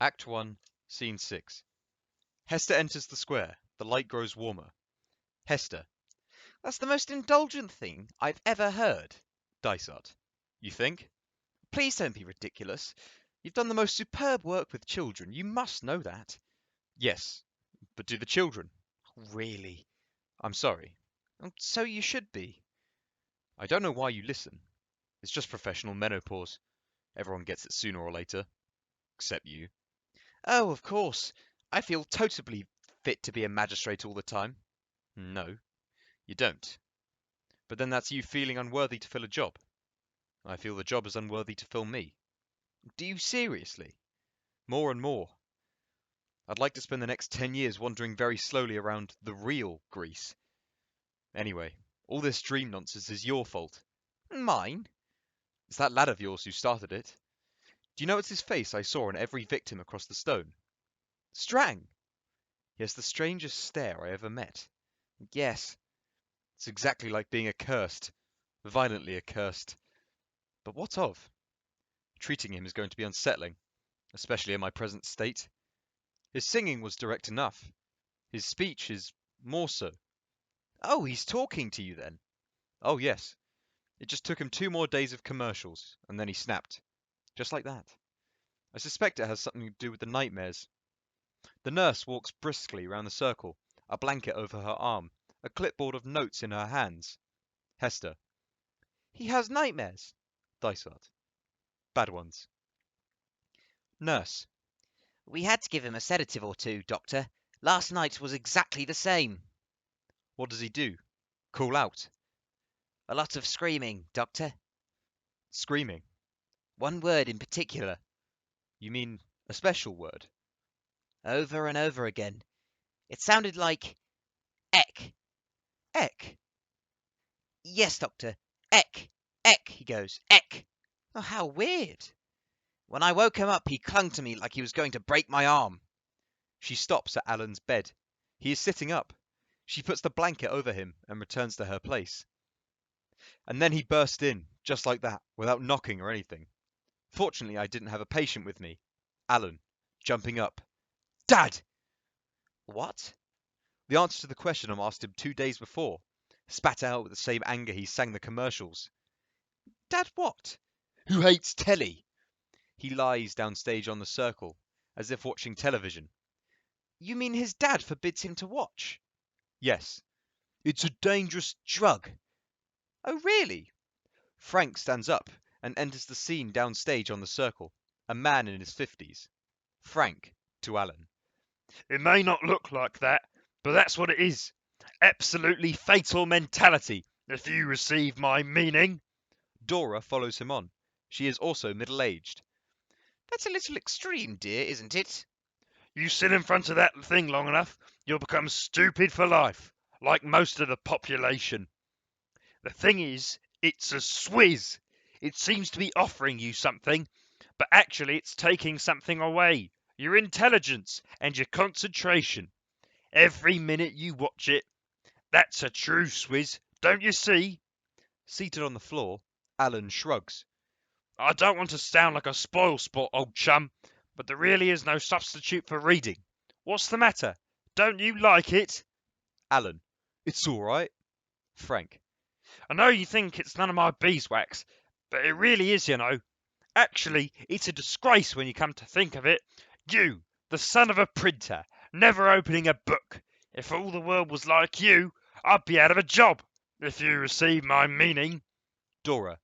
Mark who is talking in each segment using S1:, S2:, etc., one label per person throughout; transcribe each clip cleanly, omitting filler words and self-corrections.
S1: Act 1, Scene 6. Hester enters the square. The light grows warmer. Hester.
S2: That's the most indulgent thing I've ever heard.
S1: Dysart. You think?
S2: Please don't be ridiculous. You've done the most superb work with children. You must know that.
S1: Yes. But do the children?
S2: Really?
S1: I'm sorry.
S2: So you should be.
S1: I don't know why you listen. It's just professional menopause. Everyone gets it sooner or later. Except you.
S2: Oh, of course. I feel totally fit to be a magistrate all the time.
S1: No, you don't. But then that's you feeling unworthy to fill a job. I feel the job is unworthy to fill me.
S2: Do you seriously?
S1: More and more. I'd like to spend the next 10 years wandering very slowly around the real Greece. Anyway, all this dream nonsense is your fault.
S2: Mine?
S1: It's that lad of yours who started it. Do you know it's his face I saw on every victim across the stone?
S2: Strang?
S1: He has the strangest stare I ever met.
S2: Yes.
S1: It's exactly like being accursed. Violently accursed. But what of? Treating him is going to be unsettling, especially in my present state. His singing was direct enough. His speech is more so.
S2: Oh, he's talking to you then?
S1: Oh, yes. It just took him 2 more days of commercials, and then he snapped. Just like that. I suspect it has something to do with the nightmares. The nurse walks briskly round the circle, a blanket over her arm, a clipboard of notes in her hands. Hester.
S2: He has nightmares.
S1: Dysart. Bad ones. Nurse.
S2: We had to give him a sedative or two, Doctor. Last night was exactly the same.
S1: What does he do? Call out.
S2: A lot of screaming, Doctor.
S1: Screaming.
S2: One word in particular.
S1: You mean a special word?
S2: Over and over again. It sounded like Eck. Eck? Yes, Doctor. Eck. Eck, he goes. Eck. Oh, how weird. When I woke him up, he clung to me like he was going to break my arm.
S1: She stops at Alan's bed. He is sitting up. She puts the blanket over him and returns to her place. And then he burst in, just like that, without knocking or anything. Fortunately, I didn't have a patient with me. Alan, jumping up. Dad!
S2: What?
S1: The answer to the question I asked him 2 days before. Spat out with the same anger he sang the commercials.
S2: Dad what?
S1: Who hates telly? He lies downstage on the circle, as if watching television.
S2: You mean his dad forbids him to watch?
S1: Yes. It's a dangerous drug.
S2: Oh, really?
S1: Frank stands up and enters the scene downstage on the circle, a man in his 50s. Frank, to Alan.
S3: It may not look like that, but that's what it is. Absolutely fatal mentality, if you receive my meaning.
S1: Dora follows him on. She is also middle-aged.
S2: That's a little extreme, dear, isn't it?
S3: You sit in front of that thing long enough, you'll become stupid for life, like most of the population. The thing is, it's a swizz. It seems to be offering you something, but actually it's taking something away. Your intelligence and your concentration. Every minute you watch it. That's a true swizz, don't you see?
S1: Seated on the floor, Alan shrugs.
S3: I don't want to sound like a spoilsport, old chum, but there really is no substitute for reading. What's the matter? Don't you like it?
S1: Alan. It's all right. Frank.
S3: I know you think it's none of my beeswax, but it really is, you know. Actually, it's a disgrace when you come to think of it. You, the son of a printer, never opening a book. If all the world was like you, I'd be out of a job, if you receive my meaning.
S1: Dora.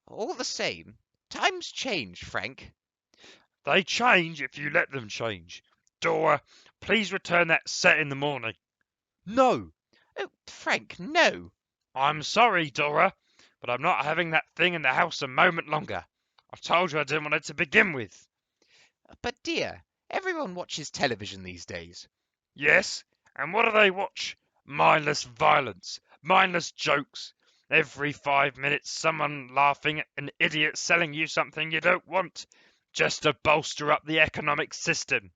S2: All the same, times change, Frank.
S3: They change if you let them change. Dora, please return that set in the morning.
S1: No!
S2: Oh, Frank, no.
S3: I'm sorry, Dora, but I'm not having that thing in the house a moment longer. I told you I didn't want it to begin with.
S2: But, dear, everyone watches television these days.
S3: Yes, and what do they watch? Mindless violence, mindless jokes. Every 5 minutes someone laughing at an idiot selling you something you don't want, just to bolster up the economic system.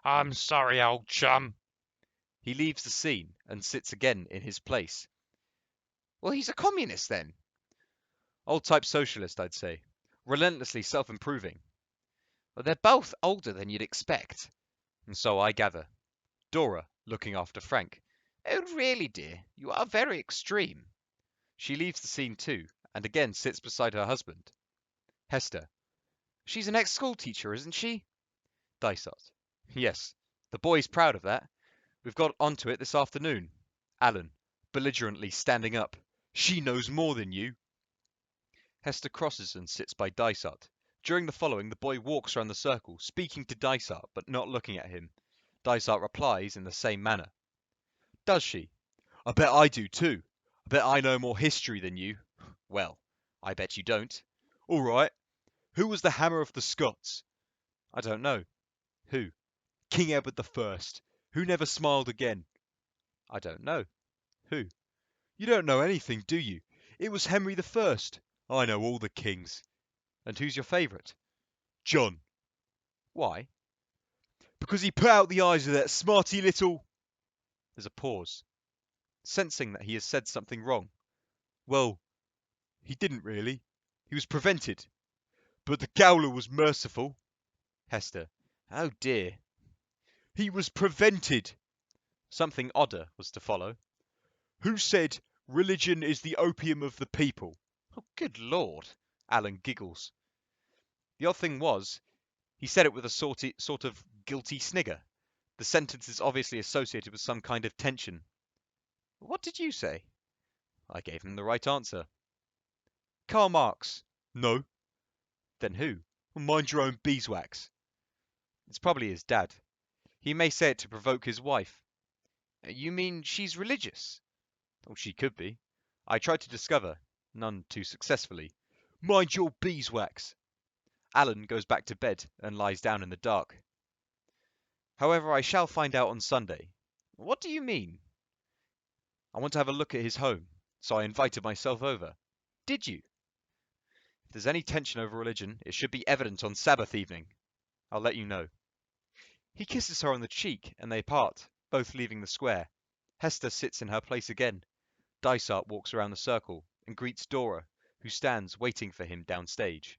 S3: I'm sorry, old chum.
S1: He leaves the scene and sits again in his place.
S2: Well, he's a communist then.
S1: Old type socialist, I'd say. Relentlessly self-improving.
S2: Well, they're both older than you'd expect.
S1: And so I gather. Dora, looking after Frank.
S2: Oh, really, dear? You are very extreme.
S1: She leaves the scene too, and again sits beside her husband. Hester.
S2: She's an ex-school teacher, isn't she?
S1: Dysart. Yes, the boy's proud of that. We've got onto it this afternoon. Alan, belligerently standing up. She knows more than you. Hester crosses and sits by Dysart. During the following, the boy walks around the circle, speaking to Dysart, but not looking at him. Dysart replies in the same manner. Does she? I bet I do too. I bet I know more history than you. Well, I bet you don't. All right. Who was the hammer of the Scots? I don't know. Who? King Edward the First. Who never smiled again? I don't know. Who? You don't know anything, do you? It was Henry the First. I know all the kings. And who's your favourite? John. Why? Because he put out the eyes of that smarty little... There's a pause. Sensing that he has said something wrong. Well, he didn't really. He was prevented. But the Gowler was merciful. Hester.
S2: Oh, dear.
S1: He was prevented. Something odder was to follow. Who said religion is the opium of the people?
S2: Oh, good Lord.
S1: Alan giggles. The odd thing was, he said it with a sort of guilty snigger. The sentence is obviously associated with some kind of tension.
S2: What did you say?
S1: I gave him the right answer. Karl Marx. No. Then who? Mind your own beeswax. It's probably his dad. He may say it to provoke his wife.
S2: You mean she's religious?
S1: Oh, she could be. I tried to discover, none too successfully. Mind your beeswax. Alan goes back to bed and lies down in the dark. However, I shall find out on Sunday.
S2: What do you mean?
S1: I want to have a look at his home, so I invited myself over.
S2: Did you?
S1: If there's any tension over religion, it should be evident on Sabbath evening. I'll let you know. He kisses her on the cheek, and they part, both leaving the square. Hester sits in her place again. Dysart walks around the circle and greets Dora, who stands waiting for him downstage.